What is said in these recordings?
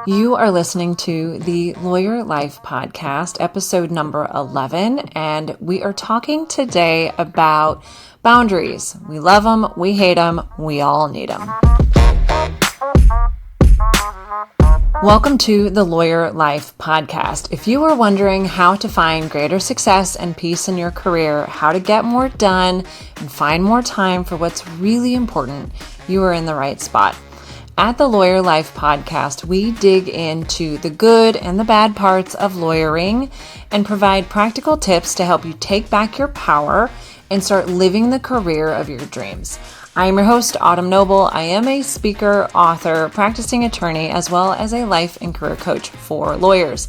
You are listening to the Lawyer Life Podcast, episode number 11, and we are talking today about boundaries. We love them, we hate them, we all need them. Welcome to the Lawyer Life Podcast. If you are wondering how to find greater success and peace in your career, how to get more done, and find more time for what's really important, you are in the right spot. At the Lawyer Life Podcast, we dig into the good and the bad parts of lawyering and provide practical tips to help you take back your power and start living the career of your dreams. I am your host, Autumn Noble. I am a speaker, author, practicing attorney, as well as a life and career coach for lawyers.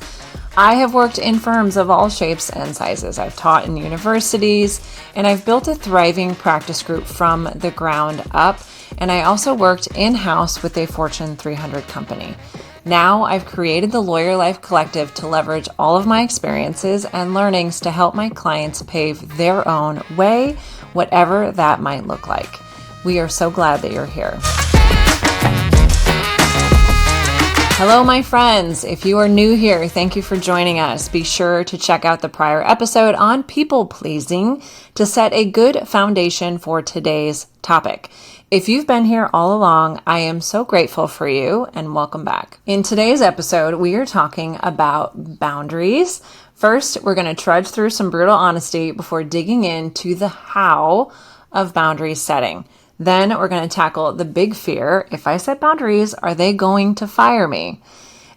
I have worked in firms of all shapes and sizes. I've taught in universities, and I've built a thriving practice group from the ground up. And I also worked in-house with a Fortune 300 company. Now I've created the Lawyer Life Collective to leverage all of my experiences and learnings to help my clients pave their own way, whatever that might look like. We are so glad that you're here. Hello, my friends. If you are new here, thank you for joining us. Be sure to check out the prior episode on people pleasing to set a good foundation for today's topic. If you've been here all along, I am so grateful for you and welcome back. In today's episode, we are talking about boundaries. First, we're going to trudge through some brutal honesty before digging into the how of boundary setting. Then we're going to tackle the big fear. If I set boundaries, are they going to fire me?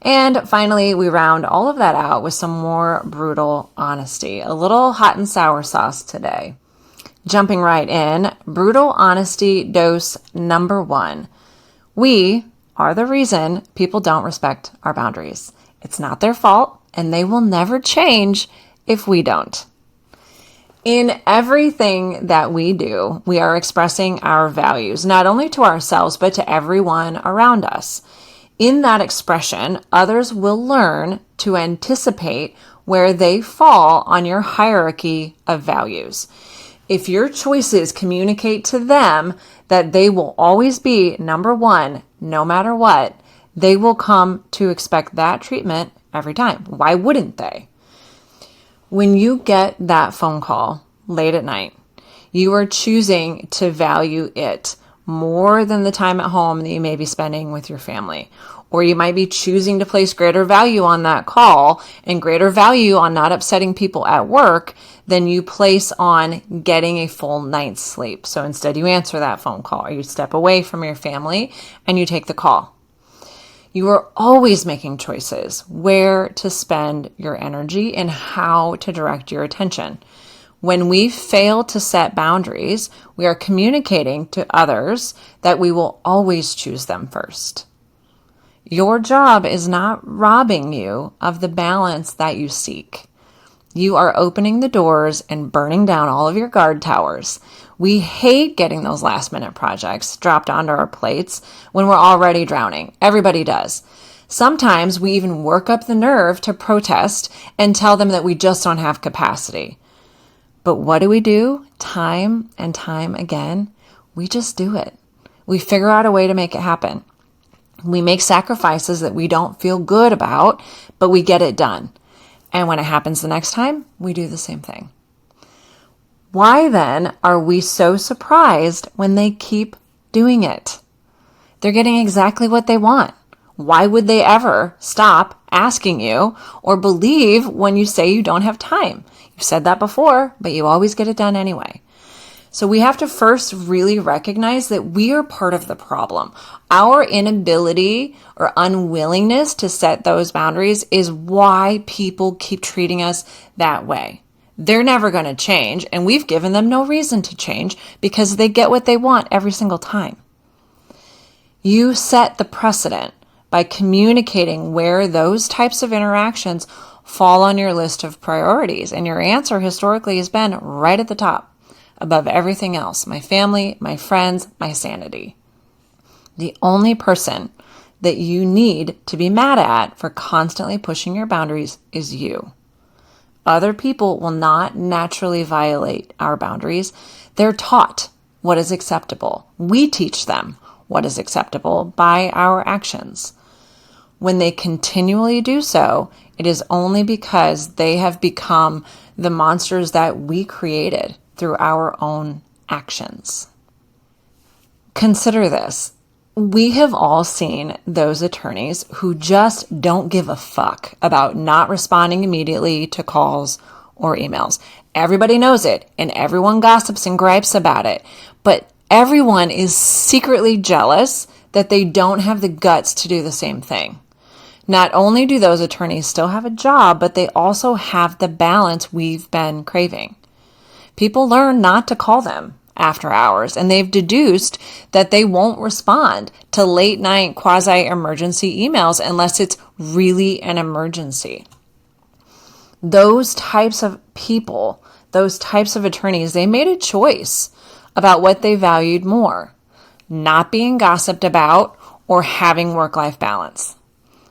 And finally, we round all of that out with some more brutal honesty. A little hot and sour sauce today. Jumping right in, brutal honesty dose number 1. We are the reason people don't respect our boundaries. It's not their fault, and they will never change if we don't. In everything that we do, we are expressing our values, not only to ourselves, but to everyone around us. In that expression, others will learn to anticipate where they fall on your hierarchy of values. If your choices communicate to them that they will always be number 1, no matter what, they will come to expect that treatment every time. Why wouldn't they? When you get that phone call late at night, you are choosing to value it more than the time at home that you may be spending with your family. Or you might be choosing to place greater value on that call and greater value on not upsetting people at work than you place on getting a full night's sleep. So instead you answer that phone call or you step away from your family and you take the call. You are always making choices where to spend your energy and how to direct your attention. When we fail to set boundaries, we are communicating to others that we will always choose them first. Your job is not robbing you of the balance that you seek. You are opening the doors and burning down all of your guard towers. We hate getting those last-minute projects dropped onto our plates when we're already drowning. Everybody does. Sometimes we even work up the nerve to protest and tell them that we just don't have capacity. But what do? Time and time again, we just do it. We figure out a way to make it happen. We make sacrifices that we don't feel good about, but we get it done. And when it happens the next time, we do the same thing. Why then are we so surprised when they keep doing it? They're getting exactly what they want. Why would they ever stop asking you or believe when you say you don't have time? You've said that before, but you always get it done anyway. So we have to first really recognize that we are part of the problem. Our inability or unwillingness to set those boundaries is why people keep treating us that way. They're never going to change, and we've given them no reason to change because they get what they want every single time. You set the precedent by communicating where those types of interactions fall on your list of priorities, and your answer historically has been right at the top. Above everything else, my family, my friends, my sanity. The only person that you need to be mad at for constantly pushing your boundaries is you. Other people will not naturally violate our boundaries. They're taught what is acceptable. We teach them what is acceptable by our actions. When they continually do so, it is only because they have become the monsters that we created through our own actions. Consider this. We have all seen those attorneys who just don't give a fuck about not responding immediately to calls or emails. Everybody knows it, and everyone gossips and gripes about it, but everyone is secretly jealous that they don't have the guts to do the same thing. Not only do those attorneys still have a job, but they also have the balance we've been craving. People learn not to call them after hours, and they've deduced that they won't respond to late night quasi-emergency emails unless it's really an emergency. Those types of people, those types of attorneys, they made a choice about what they valued more, not being gossiped about or having work-life balance.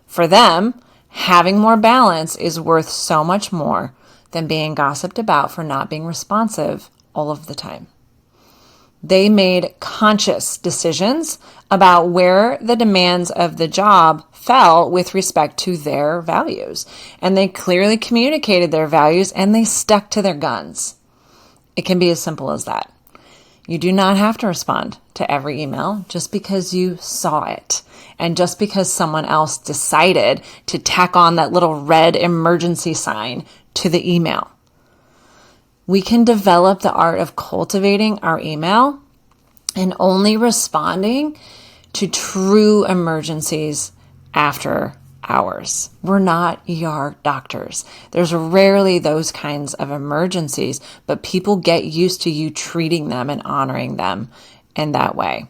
For them, having more balance is worth so much more than being gossiped about for not being responsive all of the time. They made conscious decisions about where the demands of the job fell with respect to their values. And they clearly communicated their values and they stuck to their guns. It can be as simple as that. You do not have to respond to every email just because you saw it and just because someone else decided to tack on that little red emergency sign to the email. We can develop the art of cultivating our email and only responding to true emergencies after hours. We're not ER doctors. There's rarely those kinds of emergencies, but people get used to you treating them and honoring them in that way.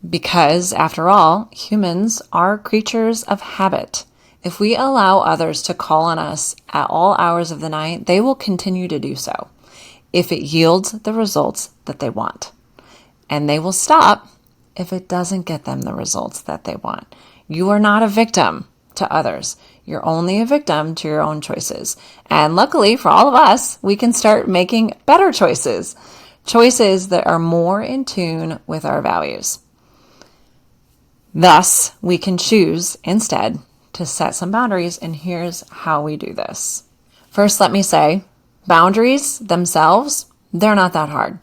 Because, after all, humans are creatures of habit. If we allow others to call on us at all hours of the night, they will continue to do so if it yields the results that they want. And they will stop if it doesn't get them the results that they want. You are not a victim to others. You're only a victim to your own choices. And luckily for all of us, we can start making better choices. Choices that are more in tune with our values. Thus, we can choose instead to set some boundaries, and here's how we do this. First, let me say, boundaries themselves, they're not that hard.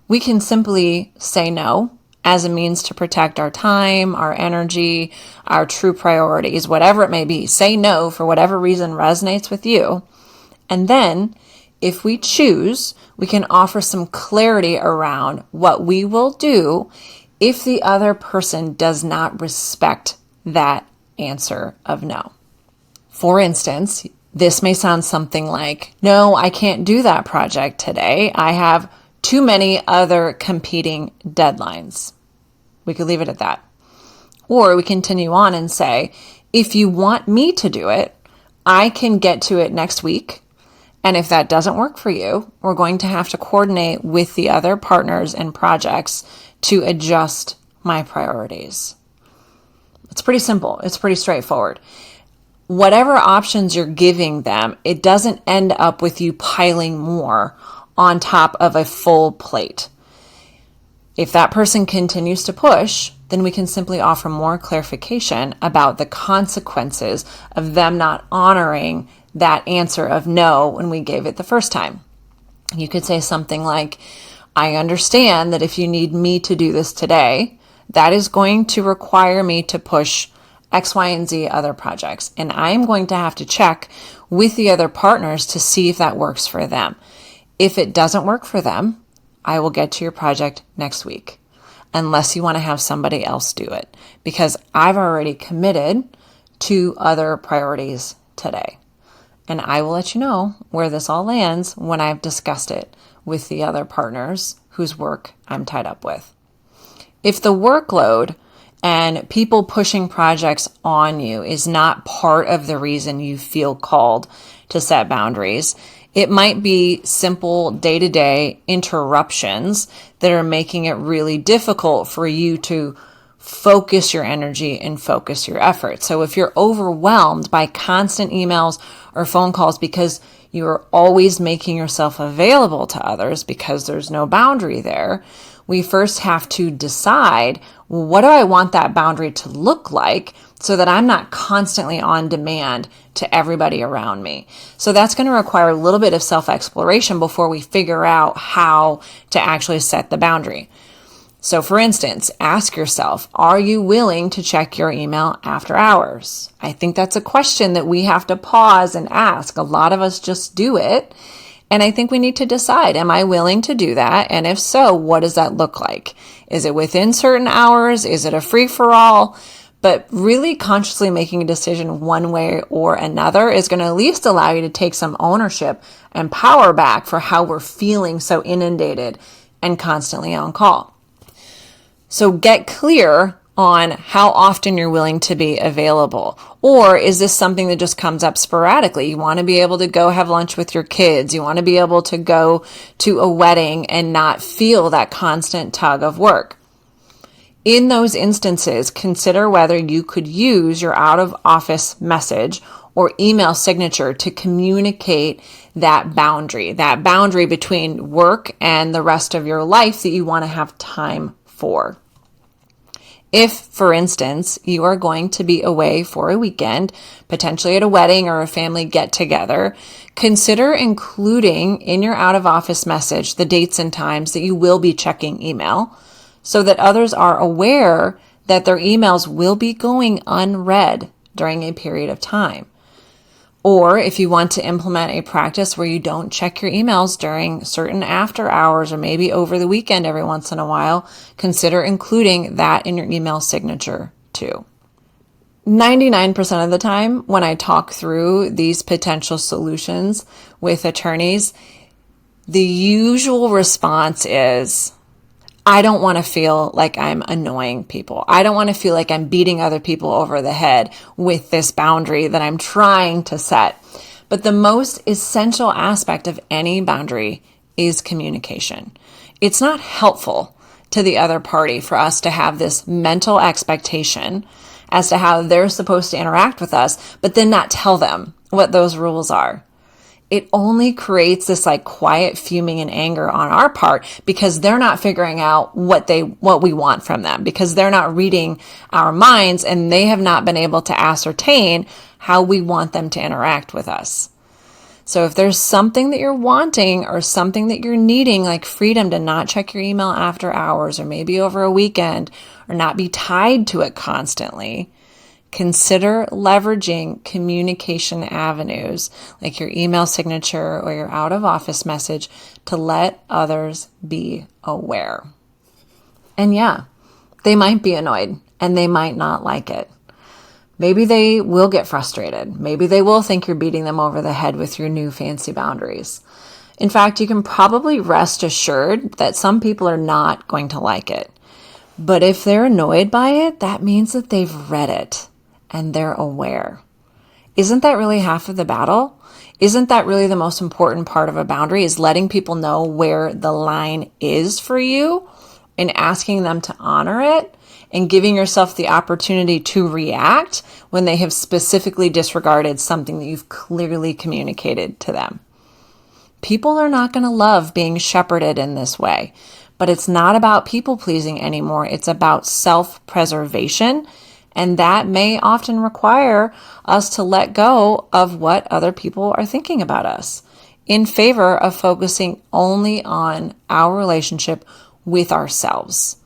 We can simply say no as a means to protect our time, our energy, our true priorities, whatever it may be. Say no for whatever reason resonates with you. And then, if we choose, we can offer some clarity around what we will do if the other person does not respect that answer of no. For instance, this may sound something like, no, I can't do that project today. I have too many other competing deadlines. We could leave it at that. Or we continue on and say, if you want me to do it, I can get to it next week. And if that doesn't work for you, we're going to have to coordinate with the other partners and projects to adjust my priorities. It's pretty simple. It's pretty straightforward. Whatever options you're giving them, it doesn't end up with you piling more on top of a full plate. If that person continues to push, then we can simply offer more clarification about the consequences of them not honoring that answer of no when we gave it the first time. You could say something like, I understand that if you need me to do this today, that is going to require me to push X, Y, and Z other projects. And I'm going to have to check with the other partners to see if that works for them. If it doesn't work for them, I will get to your project next week, unless you want to have somebody else do it, because I've already committed to other priorities today. And I will let you know where this all lands when I've discussed it with the other partners whose work I'm tied up with. If the workload and people pushing projects on you is not part of the reason you feel called to set boundaries, it might be simple day-to-day interruptions that are making it really difficult for you to focus your energy and focus your effort. So if you're overwhelmed by constant emails or phone calls because you're always making yourself available to others because there's no boundary there, we first have to decide, what do I want that boundary to look like so that I'm not constantly on demand to everybody around me? So that's going to require a little bit of self-exploration before we figure out how to actually set the boundary. So for instance, ask yourself, are you willing to check your email after hours? I think that's a question that we have to pause and ask. A lot of us just do it. And I think we need to decide, am I willing to do that? And if so, what does that look like? Is it within certain hours? Is it a free-for-all? But really consciously making a decision one way or another is going to at least allow you to take some ownership and power back for how we're feeling so inundated and constantly on call. So get clear on how often you're willing to be available. Or is this something that just comes up sporadically? You want to be able to go have lunch with your kids. You want to be able to go to a wedding and not feel that constant tug of work. In those instances, consider whether you could use your out of office message or email signature to communicate that boundary between work and the rest of your life that you want to have time for. If, for instance, you are going to be away for a weekend, potentially at a wedding or a family get-together, consider including in your out-of-office message the dates and times that you will be checking email so that others are aware that their emails will be going unread during a period of time. Or if you want to implement a practice where you don't check your emails during certain after hours or maybe over the weekend every once in a while, consider including that in your email signature too. 99% of the time when I talk through these potential solutions with attorneys, the usual response is, I don't want to feel like I'm annoying people. I don't want to feel like I'm beating other people over the head with this boundary that I'm trying to set. But the most essential aspect of any boundary is communication. It's not helpful to the other party for us to have this mental expectation as to how they're supposed to interact with us, but then not tell them what those rules are. It only creates this quiet fuming and anger on our part because they're not figuring out what we want from them, because they're not reading our minds and they have not been able to ascertain how we want them to interact with us. So if there's something that you're wanting or something that you're needing, like freedom to not check your email after hours or maybe over a weekend or not be tied to it constantly, consider leveraging communication avenues like your email signature or your out-of-office message to let others be aware. And yeah, they might be annoyed and they might not like it. Maybe they will get frustrated. Maybe they will think you're beating them over the head with your new fancy boundaries. In fact, you can probably rest assured that some people are not going to like it. But if they're annoyed by it, that means that they've read it and they're aware. Isn't that really half of the battle? Isn't that really the most important part of a boundary, is letting people know where the line is for you and asking them to honor it and giving yourself the opportunity to react when they have specifically disregarded something that you've clearly communicated to them. People are not going to love being shepherded in this way, but it's not about people pleasing anymore. It's about self-preservation. And that may often require us to let go of what other people are thinking about us in favor of focusing only on our relationship with ourselves.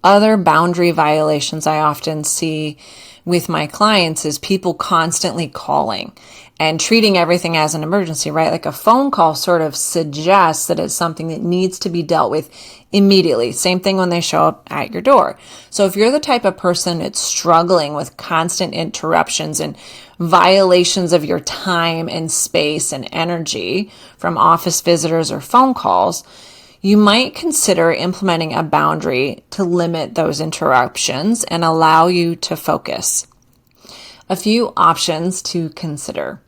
Other boundary violations I often see with my clients is people constantly calling and treating everything as an emergency, right? Like a phone call sort of suggests that it's something that needs to be dealt with immediately. Same thing when they show up at your door. So if you're the type of person that's struggling with constant interruptions and violations of your time and space and energy from office visitors or phone calls, you might consider implementing a boundary to limit those interruptions and allow you to focus. A few options to consider.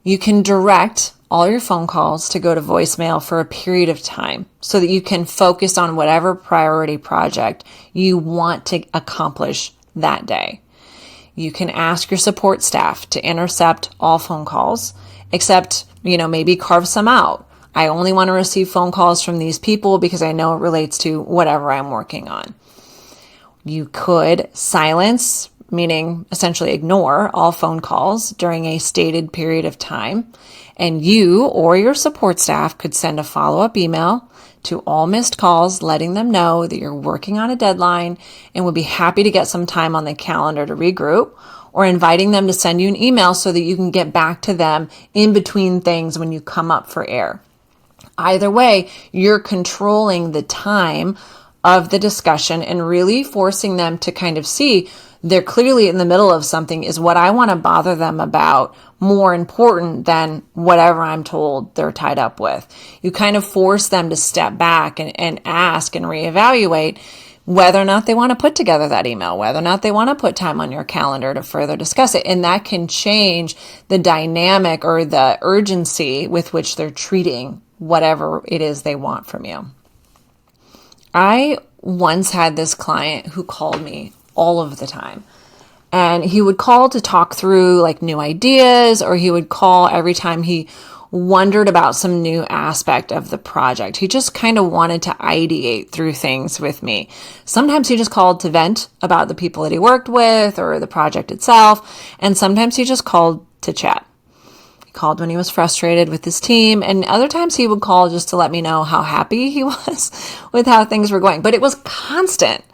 You can direct all your phone calls to go to voicemail for a period of time so that you can focus on whatever priority project you want to accomplish that day. You can ask your support staff to intercept all phone calls, except, maybe carve some out. I only want to receive phone calls from these people because I know it relates to whatever I'm working on. You could silence, meaning essentially ignore all phone calls during a stated period of time. And you or your support staff could send a follow-up email to all missed calls, letting them know that you're working on a deadline and would be happy to get some time on the calendar to regroup, or inviting them to send you an email so that you can get back to them in between things when you come up for air. Either way, you're controlling the time of the discussion and really forcing them to kind of see they're clearly in the middle of something. Is what I want to bother them about more important than whatever I'm told they're tied up with? You kind of force them to step back and ask and reevaluate whether or not they want to put together that email, whether or not they want to put time on your calendar to further discuss it. And that can change the dynamic or the urgency with which they're treating whatever it is they want from you. I once had this client who called me all of the time. And he would call to talk through like new ideas, or he would call every time he wondered about some new aspect of the project. He just kind of wanted to ideate through things with me. Sometimes he just called to vent about the people that he worked with or the project itself. And sometimes he just called to chat. He called when he was frustrated with his team. And other times he would call just to let me know how happy he was with how things were going. But it was constant.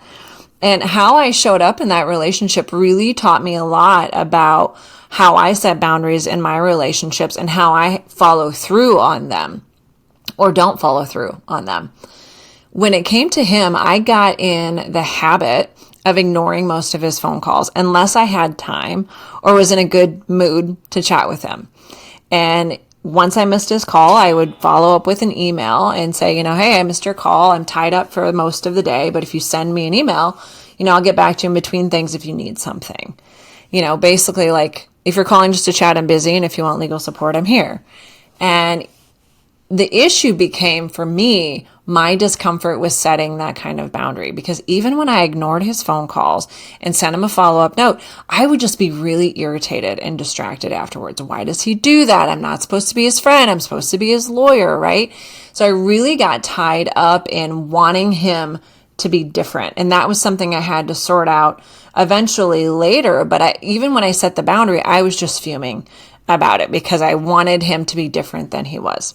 And how I showed up in that relationship really taught me a lot about how I set boundaries in my relationships and how I follow through on them or don't follow through on them. When it came to him, I got in the habit of ignoring most of his phone calls unless I had time or was in a good mood to chat with him. And once I missed his call, I would follow up with an email and say, hey, I missed your call. I'm tied up for most of the day, but if you send me an email, I'll get back to you in between things if you need something. Basically like if you're calling just to chat, I'm busy. And if you want legal support, I'm here. And the issue became for me, my discomfort with setting that kind of boundary, because even when I ignored his phone calls and sent him a follow-up note, I would just be really irritated and distracted afterwards. Why does he do that? I'm not supposed to be his friend. I'm supposed to be his lawyer, right? So I really got tied up in wanting him to be different. And that was something I had to sort out eventually later. But even when I set the boundary, I was just fuming about it because I wanted him to be different than he was.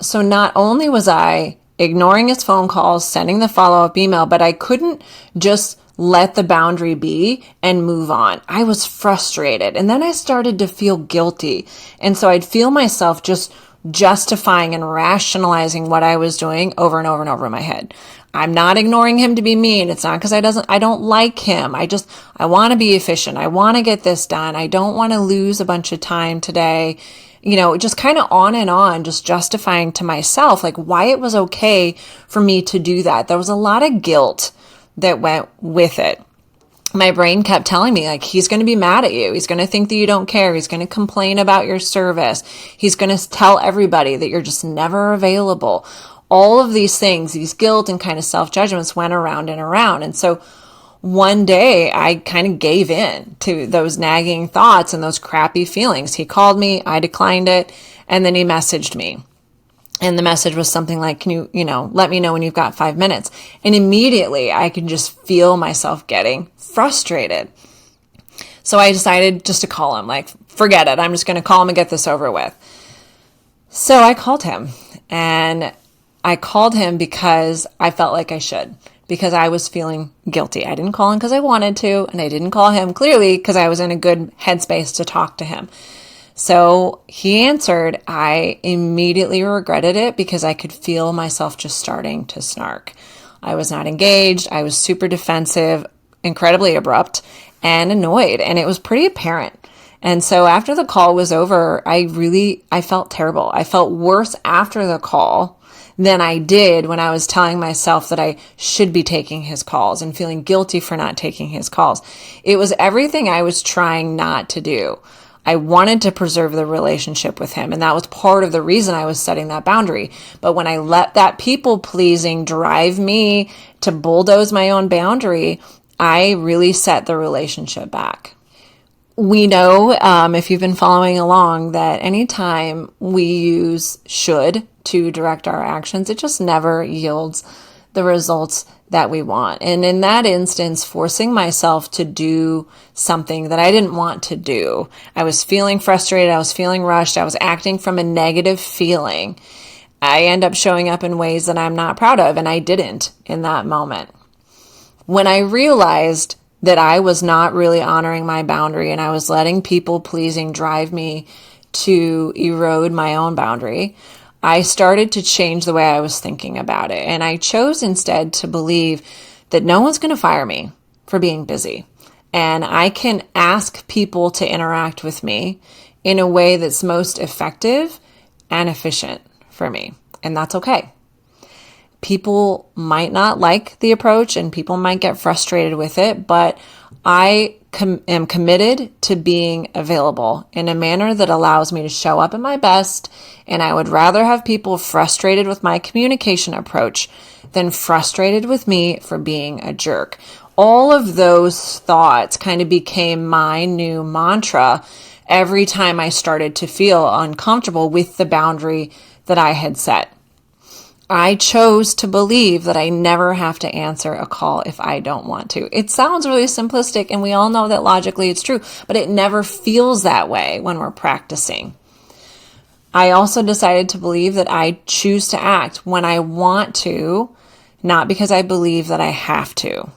So not only was I ignoring his phone calls, sending the follow-up email, but I couldn't just let the boundary be and move on. I was frustrated. And then I started to feel guilty. And so I'd feel myself just justifying and rationalizing what I was doing over and over and over in my head. I'm not ignoring him to be mean. It's not because I don't like him. I want to be efficient. I want to get this done. I don't want to lose a bunch of time today. Just kind of on, just justifying to myself, like why it was okay for me to do that. There was a lot of guilt that went with it. My brain kept telling me like, he's going to be mad at you. He's going to think that you don't care. He's going to complain about your service. He's going to tell everybody that you're just never available. All of these things, these guilt and kind of self-judgments went around and around. And so one day I kind of gave in to those nagging thoughts and those crappy feelings. He called me, I declined it, and then he messaged me. And the message was something like, can you, let me know when you've got 5 minutes. And immediately I could just feel myself getting frustrated. So I decided just to call him, like, forget it. I'm just going to call him and get this over with. So I called him, and I called him because I felt like I should, because I was feeling guilty. I didn't call him because I wanted to, and I didn't call him clearly because I was in a good headspace to talk to him. So he answered. I immediately regretted it because I could feel myself just starting to snark. I was not engaged. I was super defensive, incredibly abrupt, and annoyed, and it was pretty apparent. And so after the call was over, I felt terrible. I felt worse after the call than I did when I was telling myself that I should be taking his calls and feeling guilty for not taking his calls. It was everything I was trying not to do. I wanted to preserve the relationship with him, and that was part of the reason I was setting that boundary. But when I let that people pleasing drive me to bulldoze my own boundary, I really set the relationship back. We know, if you've been following along, that anytime we use should to direct our actions, it just never yields the results that we want. And in that instance, forcing myself to do something that I didn't want to do. I was feeling frustrated. I was feeling rushed. I was acting from a negative feeling. I end up showing up in ways that I'm not proud of, and I didn't in that moment. When I realized that I was not really honoring my boundary and I was letting people pleasing drive me to erode my own boundary, I started to change the way I was thinking about it. And I chose instead to believe that no one's going to fire me for being busy. And I can ask people to interact with me in a way that's most effective and efficient for me. And that's okay. People might not like the approach and people might get frustrated with it, but I am committed to being available in a manner that allows me to show up at my best. And I would rather have people frustrated with my communication approach than frustrated with me for being a jerk. All of those thoughts kind of became my new mantra every time I started to feel uncomfortable with the boundary that I had set. I chose to believe that I never have to answer a call if I don't want to. It sounds really simplistic, and we all know that logically it's true, but it never feels that way when we're practicing. I also decided to believe that I choose to act when I want to, not because I believe that I have to.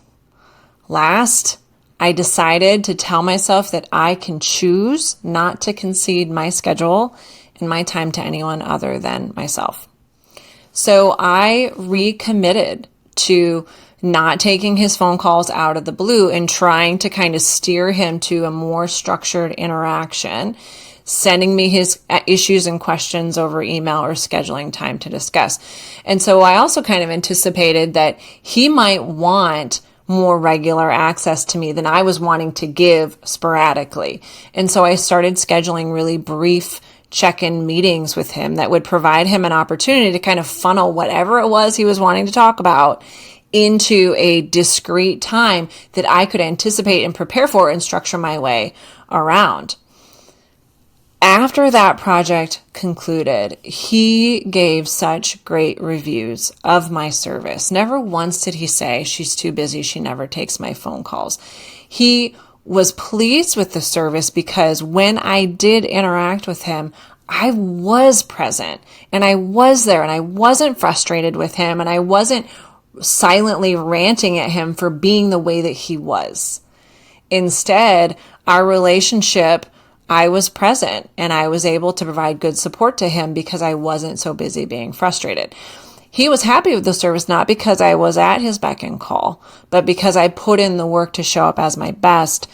Last, I decided to tell myself that I can choose not to concede my schedule and my time to anyone other than myself. So I recommitted to not taking his phone calls out of the blue and trying to kind of steer him to a more structured interaction, sending me his issues and questions over email or scheduling time to discuss. And so I also kind of anticipated that he might want more regular access to me than I was wanting to give sporadically. And so I started scheduling really brief check-in meetings with him that would provide him an opportunity to kind of funnel whatever it was he was wanting to talk about into a discrete time that I could anticipate and prepare for and structure my way around. After that project concluded, he gave such great reviews of my service. Never once did he say, "She's too busy, she never takes my phone calls." He was pleased with the service because when I did interact with him, I was present and I was there and I wasn't frustrated with him and I wasn't silently ranting at him for being the way that he was. Instead, our relationship, I was present and I was able to provide good support to him because I wasn't so busy being frustrated. He was happy with the service, not because I was at his beck and call, but because I put in the work to show up as my best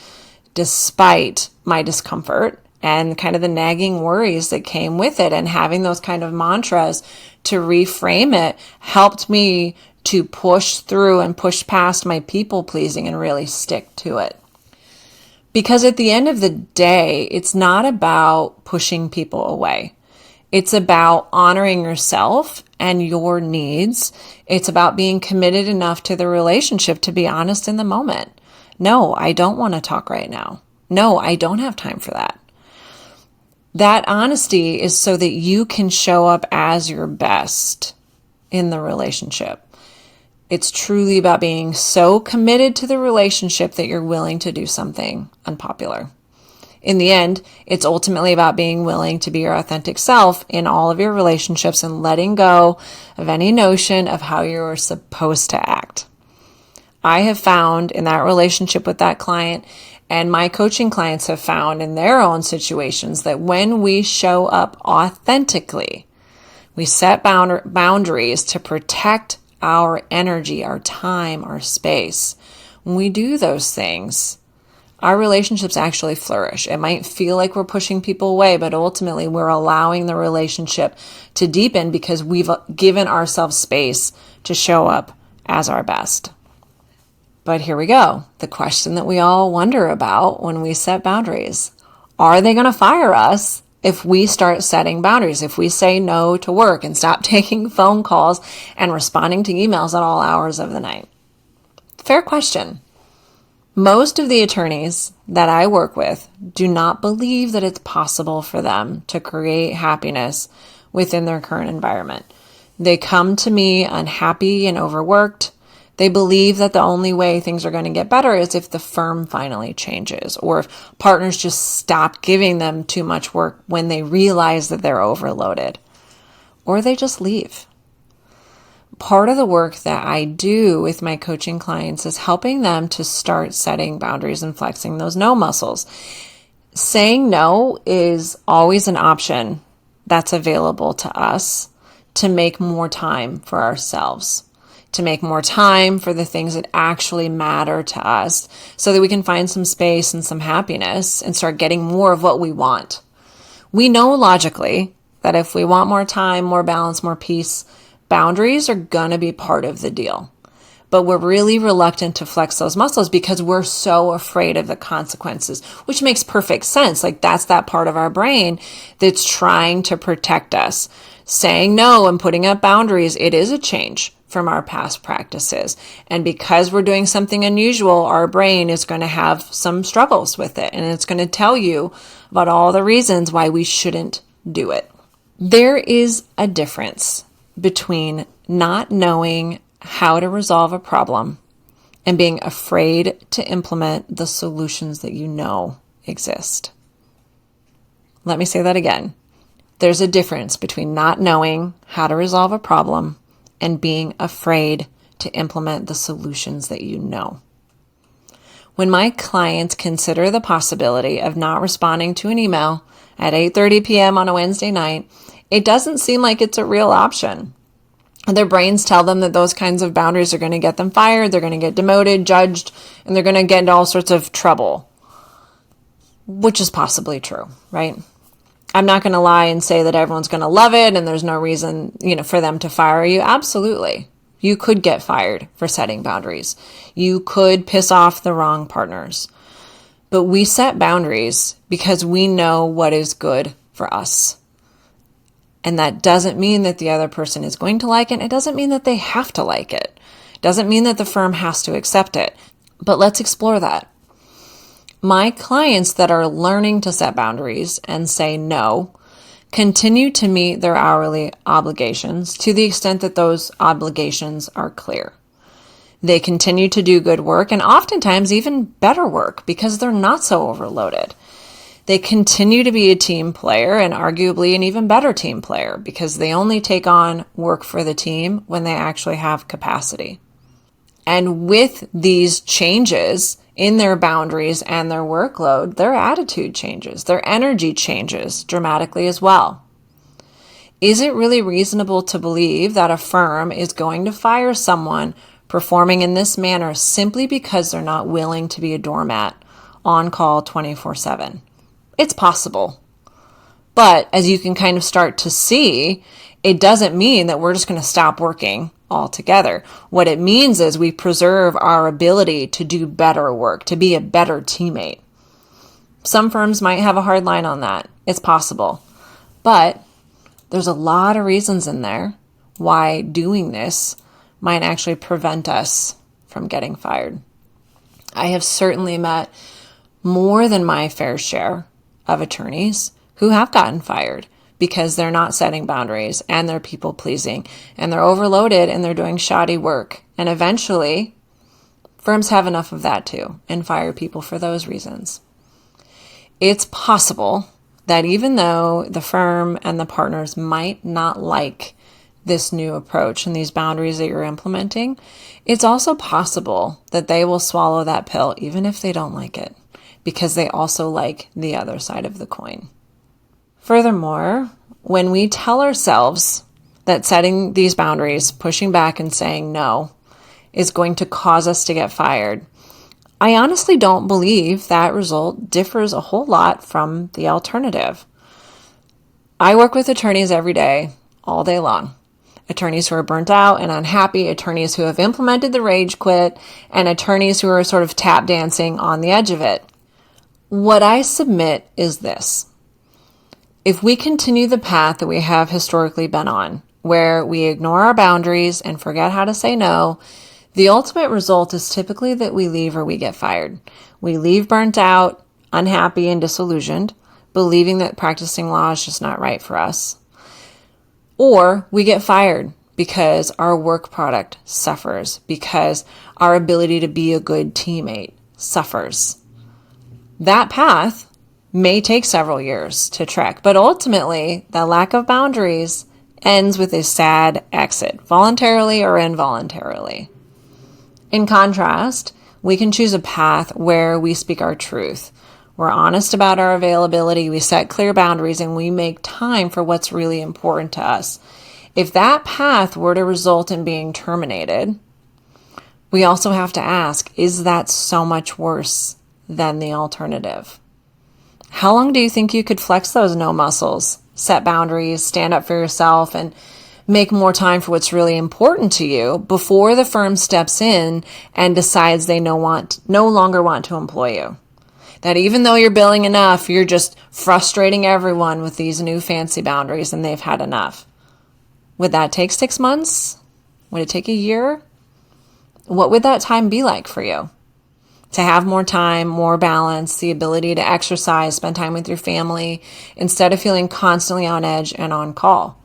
despite my discomfort and kind of the nagging worries that came with it. And having those kind of mantras to reframe it helped me to push through and push past my people pleasing and really stick to it. Because at the end of the day, it's not about pushing people away. It's about honoring yourself and your needs. It's about being committed enough to the relationship to be honest in the moment. No, I don't want to talk right now. No, I don't have time for that. That honesty is so that you can show up as your best in the relationship. It's truly about being so committed to the relationship that you're willing to do something unpopular. In the end, it's ultimately about being willing to be your authentic self in all of your relationships and letting go of any notion of how you're supposed to act. I have found in that relationship with that client, and my coaching clients have found in their own situations, that when we show up authentically, we set boundaries to protect our energy, our time, our space. When we do those things, our relationships actually flourish. It might feel like we're pushing people away, but ultimately we're allowing the relationship to deepen because we've given ourselves space to show up as our best. But here we go. The question that we all wonder about when we set boundaries. Are they going to fire us if we start setting boundaries? If we say no to work and stop taking phone calls and responding to emails at all hours of the night? Fair question. Most of the attorneys that I work with do not believe that it's possible for them to create happiness within their current environment. They come to me unhappy and overworked. They believe that the only way things are going to get better is if the firm finally changes, or if partners just stop giving them too much work when they realize that they're overloaded, or they just leave. Part of the work that I do with my coaching clients is helping them to start setting boundaries and flexing those no muscles. Saying no is always an option that's available to us to make more time for ourselves, to make more time for the things that actually matter to us, so that we can find some space and some happiness and start getting more of what we want. We know logically that if we want more time, more balance, more peace, boundaries are going to be part of the deal. But we're really reluctant to flex those muscles because we're so afraid of the consequences, which makes perfect sense. Like, that's that part of our brain that's trying to protect us. Saying no and putting up boundaries, it is a change from our past practices. And because we're doing something unusual, our brain is going to have some struggles with it. And it's going to tell you about all the reasons why we shouldn't do it. There is a difference between not knowing how to resolve a problem and being afraid to implement the solutions that you know exist. Let me say that again. There's a difference between not knowing how to resolve a problem and being afraid to implement the solutions that you know. When my clients consider the possibility of not responding to an email at 8:30 p.m. on a Wednesday night, it doesn't seem like it's a real option. Their brains tell them that those kinds of boundaries are going to get them fired, they're going to get demoted, judged, and they're going to get into all sorts of trouble, which is possibly true, right? I'm not going to lie and say that everyone's going to love it and there's no reason, for them to fire you. Absolutely. You could get fired for setting boundaries. You could piss off the wrong partners. But we set boundaries because we know what is good for us. And that doesn't mean that the other person is going to like it. It doesn't mean that they have to like it. It doesn't mean that the firm has to accept it. But let's explore that. My clients that are learning to set boundaries and say no continue to meet their hourly obligations to the extent that those obligations are clear. They continue to do good work and oftentimes even better work because they're not so overloaded. They continue to be a team player and arguably an even better team player because they only take on work for the team when they actually have capacity. And with these changes in their boundaries and their workload, their attitude changes, their energy changes dramatically as well. Is it really reasonable to believe that a firm is going to fire someone performing in this manner simply because they're not willing to be a doormat on call 24/7? It's possible. But as you can kind of start to see, it doesn't mean that we're just going to stop working altogether. What it means is we preserve our ability to do better work, to be a better teammate. Some firms might have a hard line on that. It's possible. But there's a lot of reasons in there why doing this might actually prevent us from getting fired. I have certainly met more than my fair share of attorneys who have gotten fired because they're not setting boundaries and they're people pleasing and they're overloaded and they're doing shoddy work. And eventually, firms have enough of that too and fire people for those reasons. It's possible that even though the firm and the partners might not like this new approach and these boundaries that you're implementing, it's also possible that they will swallow that pill even if they don't like it, because they also like the other side of the coin. Furthermore, when we tell ourselves that setting these boundaries, pushing back and saying no, is going to cause us to get fired, I honestly don't believe that result differs a whole lot from the alternative. I work with attorneys every day, all day long. Attorneys who are burnt out and unhappy, attorneys who have implemented the rage quit, and attorneys who are sort of tap dancing on the edge of it. What I submit is this. If we continue the path that we have historically been on, where we ignore our boundaries and forget how to say no, the ultimate result is typically that we leave or we get fired. We leave burnt out, unhappy, and disillusioned, believing that practicing law is just not right for us. Or we get fired because our work product suffers, because our ability to be a good teammate suffers. That path may take several years to trek, but ultimately, that lack of boundaries ends with a sad exit, voluntarily or involuntarily. In contrast, we can choose a path where we speak our truth. We're honest about our availability, we set clear boundaries, and we make time for what's really important to us. If that path were to result in being terminated, we also have to ask, is that so much worse than the alternative? How long do you think you could flex those no muscles, set boundaries, stand up for yourself, and make more time for what's really important to you before the firm steps in and decides they no longer want to employ you? That even though you're billing enough, you're just frustrating everyone with these new fancy boundaries and they've had enough. Would that take 6 months? Would it take a year? What would that time be like for you? To have more time, more balance, the ability to exercise, spend time with your family, instead of feeling constantly on edge and on call,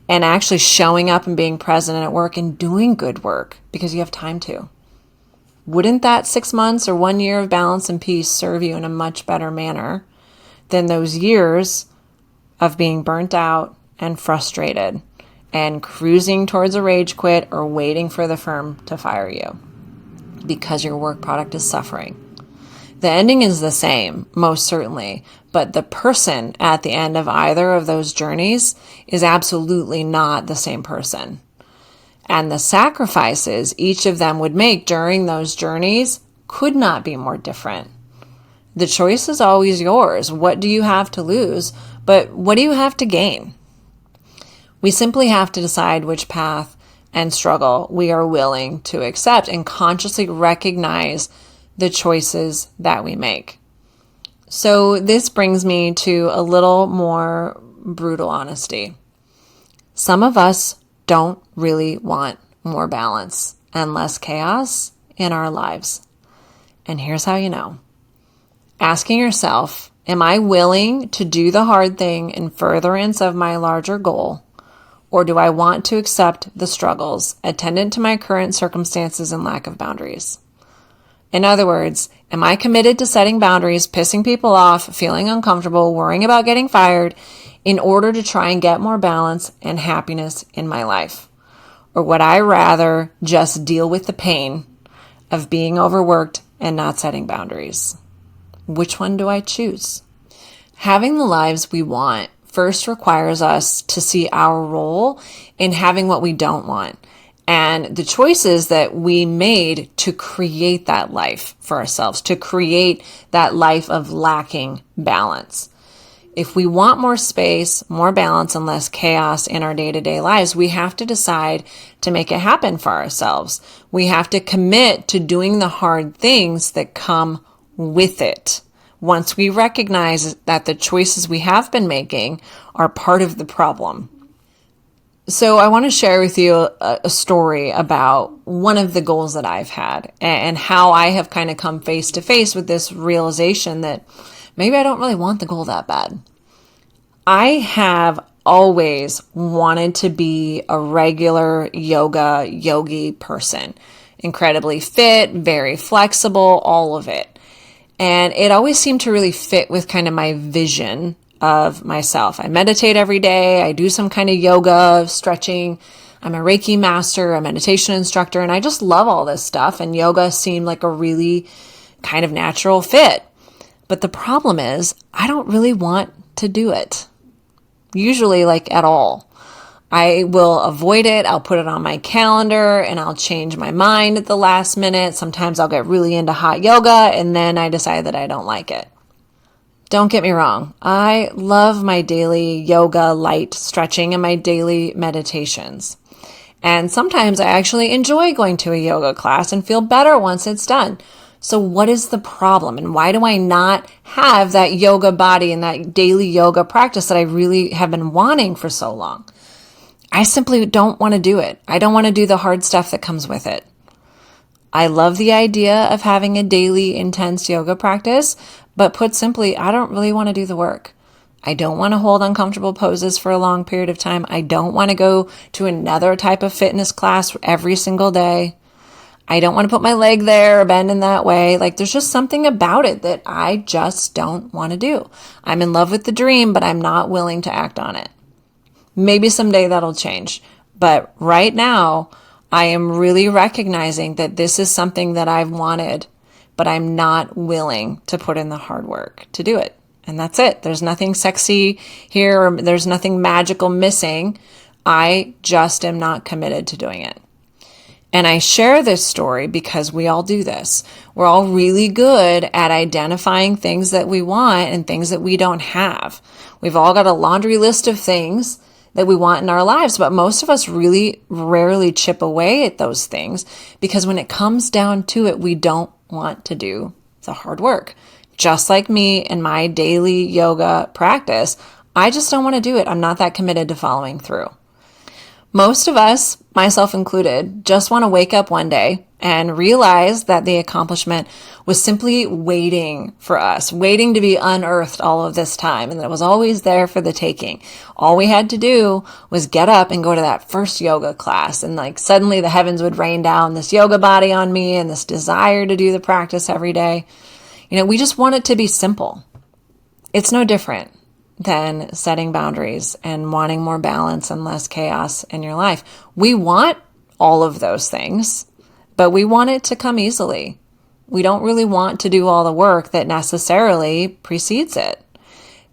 and actually showing up and being present at work and doing good work because you have time to. Wouldn't that 6 months or 1 year of balance and peace serve you in a much better manner than those years of being burnt out and frustrated and cruising towards a rage quit or waiting for the firm to fire you because your work product is suffering? The ending is the same, most certainly, but the person at the end of either of those journeys is absolutely not the same person. And the sacrifices each of them would make during those journeys could not be more different. The choice is always yours. What do you have to lose? But what do you have to gain? We simply have to decide which path and struggle we are willing to accept and consciously recognize the choices that we make. So this brings me to a little more brutal honesty. Some of us don't really want more balance and less chaos in our lives. And here's how you know. Asking yourself, am I willing to do the hard thing in furtherance of my larger goal? Or do I want to accept the struggles attendant to my current circumstances and lack of boundaries? In other words, am I committed to setting boundaries, pissing people off, feeling uncomfortable, worrying about getting fired in order to try and get more balance and happiness in my life? Or would I rather just deal with the pain of being overworked and not setting boundaries? Which one do I choose? Having the lives we want first requires us to see our role in having what we don't want and the choices that we made to create that life for ourselves, to create that life of lacking balance. If we want more space, more balance, and less chaos in our day-to-day lives, we have to decide to make it happen for ourselves. We have to commit to doing the hard things that come with it. Once we recognize that the choices we have been making are part of the problem. So I want to share with you a story about one of the goals that I've had and how I have kind of come face to face with this realization that maybe I don't really want the goal that bad. I have always wanted to be a regular yogi person. Incredibly fit, very flexible, all of it. And it always seemed to really fit with kind of my vision of myself. I meditate every day. I do some kind of yoga, stretching. I'm a Reiki master, a meditation instructor, and I just love all this stuff. And yoga seemed like a really kind of natural fit. But the problem is, I don't really want to do it. Usually, like at all. I will avoid it. I'll put it on my calendar and I'll change my mind at the last minute. Sometimes I'll get really into hot yoga and then I decide that I don't like it. Don't get me wrong. I love my daily yoga, light stretching, and my daily meditations. And sometimes I actually enjoy going to a yoga class and feel better once it's done. So what is the problem? And why do I not have that yoga body and that daily yoga practice that I really have been wanting for so long? I simply don't want to do it. I don't want to do the hard stuff that comes with it. I love the idea of having a daily intense yoga practice, but put simply, I don't really want to do the work. I don't want to hold uncomfortable poses for a long period of time. I don't want to go to another type of fitness class every single day. I don't want to put my leg there or bend in that way. Like, there's just something about it that I just don't want to do. I'm in love with the dream, but I'm not willing to act on it. Maybe someday that'll change. But right now, I am really recognizing that this is something that I've wanted, but I'm not willing to put in the hard work to do it. And that's it. There's nothing sexy here, or there's nothing magical missing. I just am not committed to doing it. And I share this story because we all do this. We're all really good at identifying things that we want and things that we don't have. We've all got a laundry list of things that we want in our lives, but most of us really rarely chip away at those things because when it comes down to it, we don't want to do the hard work. Just like me in my daily yoga practice, I just don't want to do it. I'm not that committed to following through. Most of us, myself included, just want to wake up one day and realize that the accomplishment was simply waiting for us, waiting to be unearthed all of this time, and that it was always there for the taking. All we had to do was get up and go to that first yoga class, and like suddenly the heavens would rain down this yoga body on me and this desire to do the practice every day. We just want it to be simple. It's no different than setting boundaries and wanting more balance and less chaos in your life. We want all of those things, but we want it to come easily. We don't really want to do all the work that necessarily precedes it.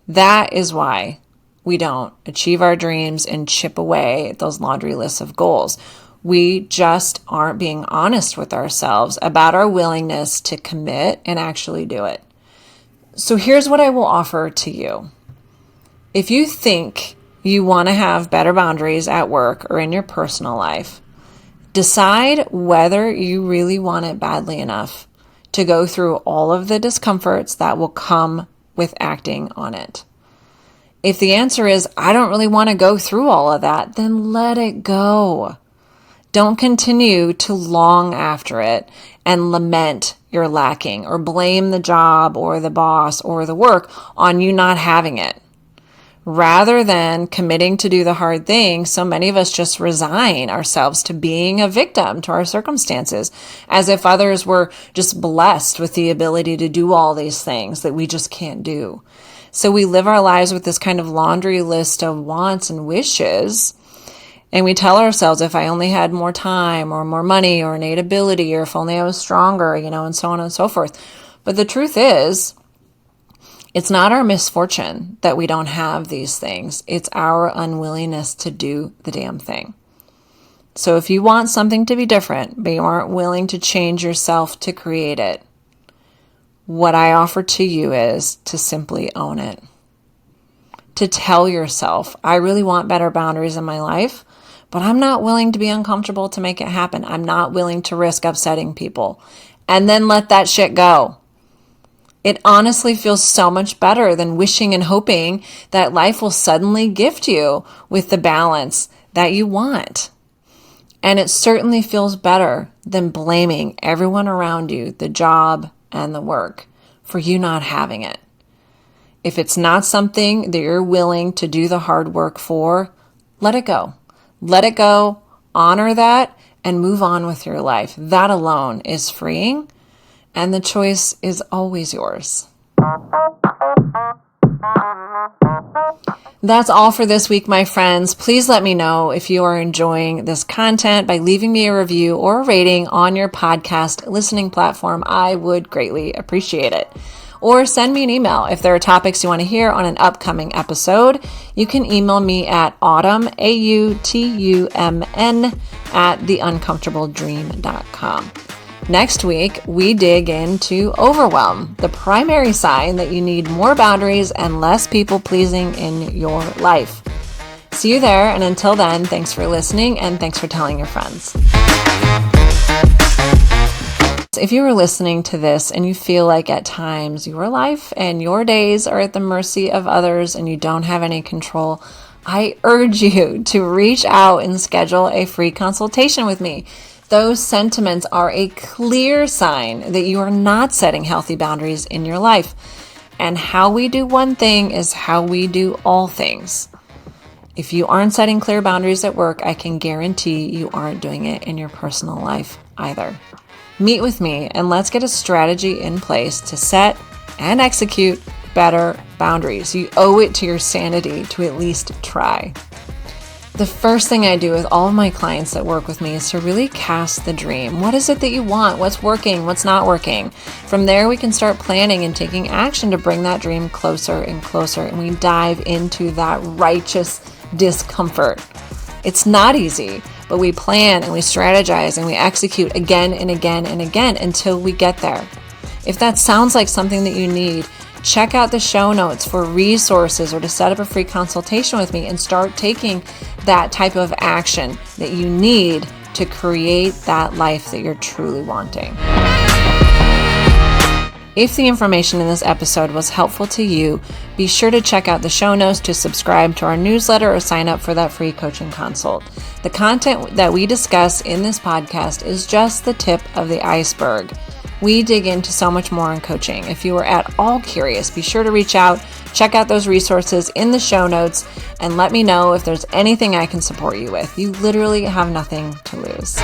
That is why we don't achieve our dreams and chip away at those laundry lists of goals. We just aren't being honest with ourselves about our willingness to commit and actually do it. So here's what I will offer to you. If you think you want to have better boundaries at work or in your personal life, decide whether you really want it badly enough to go through all of the discomforts that will come with acting on it. If the answer is, I don't really want to go through all of that, then let it go. Don't continue to long after it and lament you're lacking or blame the job or the boss or the work on you not having it. Rather than committing to do the hard thing, so many of us just resign ourselves to being a victim to our circumstances, as if others were just blessed with the ability to do all these things that we just can't do. So we live our lives with this kind of laundry list of wants and wishes, and we tell ourselves, if I only had more time or more money or innate ability, or if only I was stronger, and so on and so forth. But the truth is, it's not our misfortune that we don't have these things. It's our unwillingness to do the damn thing. So if you want something to be different, but you aren't willing to change yourself to create it, what I offer to you is to simply own it. To tell yourself, I really want better boundaries in my life, but I'm not willing to be uncomfortable to make it happen. I'm not willing to risk upsetting people. And then let that shit go. It honestly feels so much better than wishing and hoping that life will suddenly gift you with the balance that you want. And it certainly feels better than blaming everyone around you, the job and the work, for you not having it. If it's not something that you're willing to do the hard work for, let it go. Let it go, honor that, and move on with your life. That alone is freeing. And the choice is always yours. That's all for this week, my friends. Please let me know if you are enjoying this content by leaving me a review or a rating on your podcast listening platform. I would greatly appreciate it. Or send me an email if there are topics you want to hear on an upcoming episode. You can email me at autumn, AUTUMN, at theuncomfortabledream.com. Next week, we dig into overwhelm, the primary sign that you need more boundaries and less people-pleasing in your life. See you there, and until then, thanks for listening and thanks for telling your friends. If you are listening to this and you feel like at times your life and your days are at the mercy of others and you don't have any control, I urge you to reach out and schedule a free consultation with me. Those sentiments are a clear sign that you are not setting healthy boundaries in your life. And how we do one thing is how we do all things. If you aren't setting clear boundaries at work, I can guarantee you aren't doing it in your personal life either. Meet with me and let's get a strategy in place to set and execute better boundaries. You owe it to your sanity to at least try. The first thing I do with all of my clients that work with me is to really cast the dream. What is it that you want? What's working? What's not working? From there, we can start planning and taking action to bring that dream closer and closer. And we dive into that righteous discomfort. It's not easy, but we plan and we strategize and we execute again and again and again until we get there. If that sounds like something that you need, check out the show notes for resources or to set up a free consultation with me and start taking that type of action that you need to create that life that you're truly wanting. If the information in this episode was helpful to you, be sure to check out the show notes to subscribe to our newsletter or sign up for that free coaching consult. The content that we discuss in this podcast is just the tip of the iceberg. We dig into so much more in coaching. If you are at all curious, be sure to reach out, check out those resources in the show notes, and let me know if there's anything I can support you with. You literally have nothing to lose.